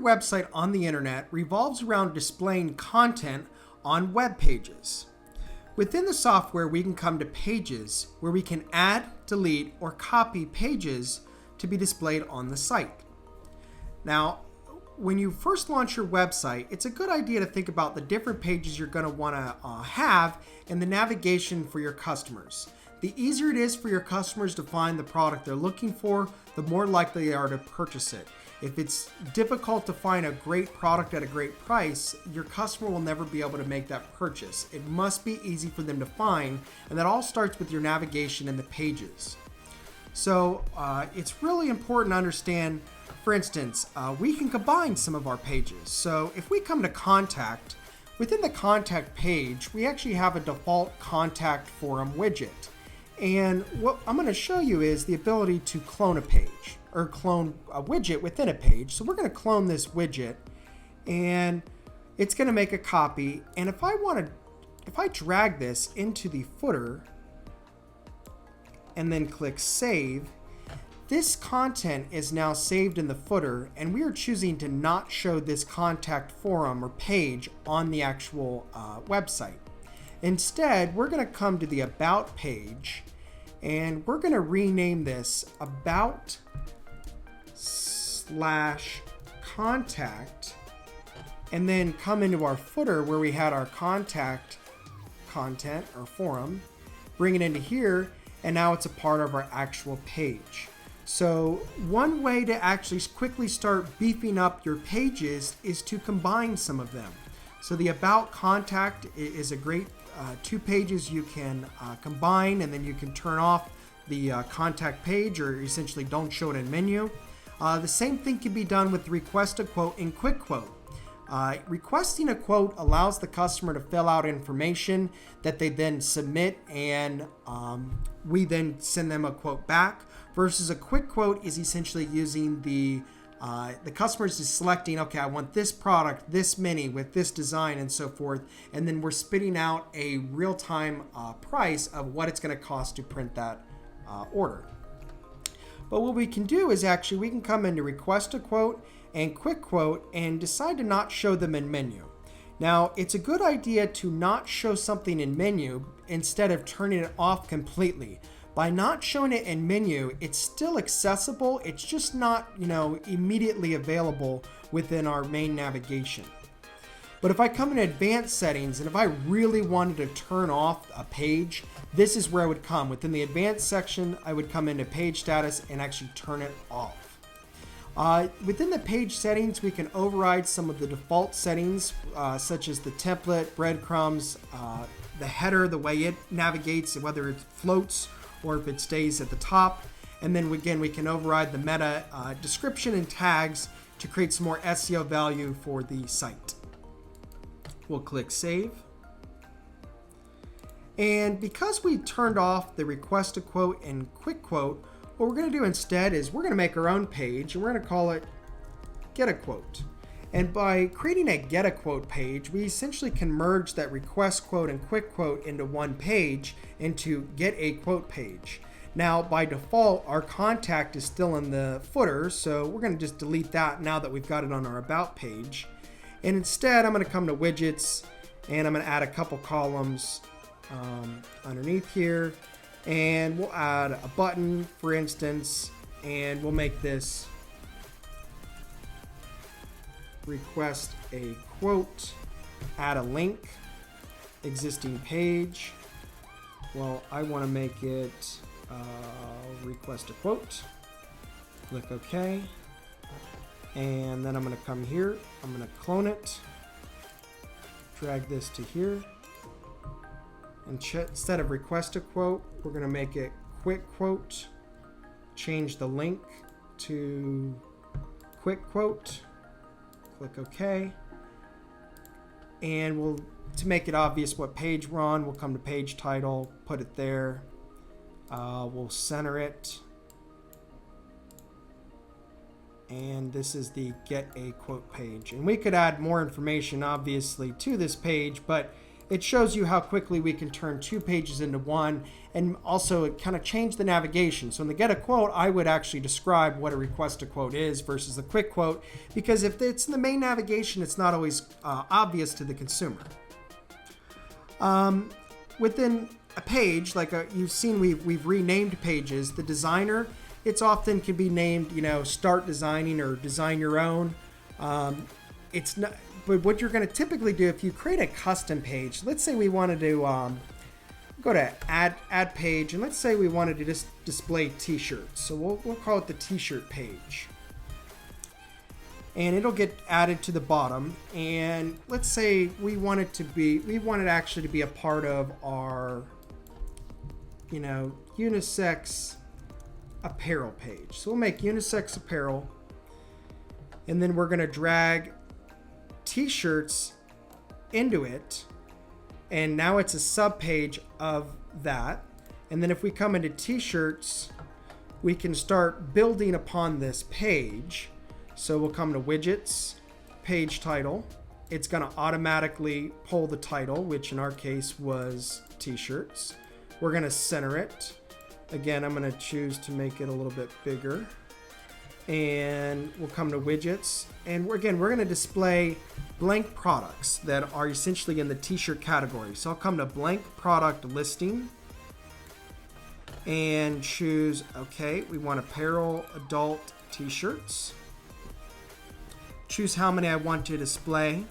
website on the internet revolves around displaying content on web pages. Within the software, we can come to pages where we can add, delete, or copy pages to be displayed on the site. Now, when you first launch your website, it's a good idea to think about the different pages you're going to want to have and the navigation for your customers. The easier it is for your customers to find the product they're looking for, the more likely they are to purchase it. If it's difficult to find a great product at a great price, your customer will never be able to make that purchase. It must be easy for them to find, and that all starts with your navigation and the pages. So it's really important to understand, for instance, we can combine some of our pages. So if we come to contact, within the contact page, we actually have a default contact forum widget. And what I'm going to show you is the ability to clone a page or clone a widget within a page. So we're going to clone this widget and it's going to make a copy. And if I drag this into the footer and then click save, this content is now saved in the footer, and we are choosing to not show this contact forum or page on the actual website. Instead, we're going to come to the About page, and we're going to rename this About/contact, and then come into our footer where we had our contact content or forum, bring it into here, and now it's a part of our actual page. So one way to actually quickly start beefing up your pages is to combine some of them. So the About Contact is a great two pages you can combine, and then you can turn off the contact page or essentially don't show it in menu. The same thing can be done with Request a Quote and Quick Quote. Requesting a quote allows the customer to fill out information that they then submit, and we then send them a quote back, versus a quick quote is essentially using the customer's is selecting, okay, I want this product, this many with this design and so forth, and then we're spitting out a real-time price of what it's going to cost to print that order. But what we can do is actually we can come into Request a Quote and Quick Quote and decide to not show them in menu. Now, it's a good idea to not show something in menu instead of turning it off completely. By not showing it in menu, it's still accessible. It's just not, immediately available within our main navigation. But if I come in advanced settings, and if I really wanted to turn off a page, this is where I would come. Within the advanced section, I would come into page status and actually turn it off. Within the page settings, we can override some of the default settings, such as the template, breadcrumbs, the header, the way it navigates, whether it floats or if it stays at the top. And then again, we can override the meta description and tags to create some more SEO value for the site. We'll click save. And because we turned off the Request a Quote and Quick Quote, what we're going to do instead is we're going to make our own page, and we're going to call it Get a Quote. And by creating a Get a Quote page, we essentially can merge that Request Quote and Quick Quote into one page into Get a Quote page. Now, by default, our contact is still in the footer, so we're going to just delete that now that we've got it on our About page. And instead, I'm going to come to Widgets, and I'm going to add a couple columns underneath here. And we'll add a button, for instance, and we'll make this Request a Quote, add a link, existing page. Well, I want to make it Request a Quote. Click OK. And then I'm going to come here. I'm going to clone it, drag this to here. And instead of Request a Quote, we're going to make it Quick Quote. Change the link to Quick Quote. Click OK. And to make it obvious what page we're on, we'll come to page title, put it there. We'll center it. And this is the Get a Quote page. And we could add more information, obviously, to this page, but it shows you how quickly we can turn 2 pages into one, and also it kind of changed the navigation. So in the get a quote, I would actually describe what a request a quote is versus the quick quote, because if it's in the main navigation, it's not always obvious to the consumer. Within a page, like you've seen, we've renamed pages. The designer, it's often can be named, start designing or design your own. It's not, but what you're going to typically do if you create a custom page, let's say we wanted to go to add page, and let's say we wanted to just display t-shirts. So we'll call it the t-shirt page. And it'll get added to the bottom. And let's say we want it actually to be a part of our, unisex apparel page. So we'll make unisex apparel, and then we're going to drag t-shirts into it, and now it's a sub page of that. And then if we come into t-shirts, we can start building upon this page. So we'll come to widgets, page title. It's going to automatically pull the title, which in our case was t-shirts. We're going to center it. Again, I'm going to choose to make it a little bit bigger. And we'll come to widgets. And we're going to display blank products that are essentially in the t-shirt category. So I'll come to blank product listing and choose, okay, we want apparel, adult t-shirts. Choose how many I want to display.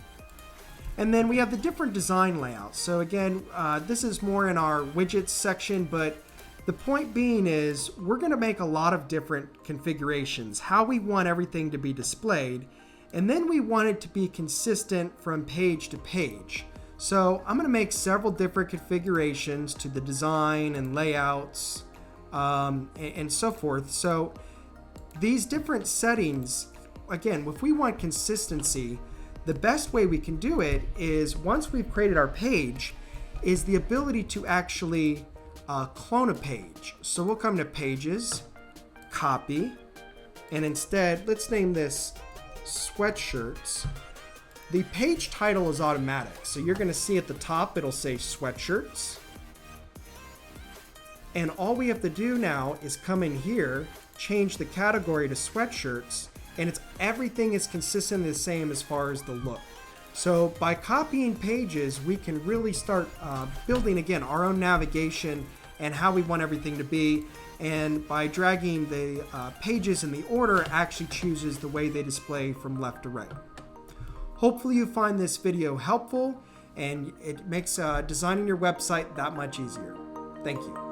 And then we have the different design layouts. So again, this is more in our widgets section, but the point being is we're going to make a lot of different configurations, how we want everything to be displayed, and then we want it to be consistent from page to page. So I'm going to make several different configurations to the design and layouts and so forth. So these different settings, again, if we want consistency, the best way we can do it is, once we've created our page, is the ability to actually clone a page. So we'll come to pages, copy, and instead, let's name this sweatshirts. The page title is automatic. So you're going to see at the top, it'll say sweatshirts. And all we have to do now is come in here, change the category to sweatshirts, and everything is consistently the same as far as the look. So by copying pages, we can really start building, again, our own navigation and how we want everything to be. And by dragging the pages in the order, it actually chooses the way they display from left to right. Hopefully you find this video helpful, and it makes designing your website that much easier. Thank you.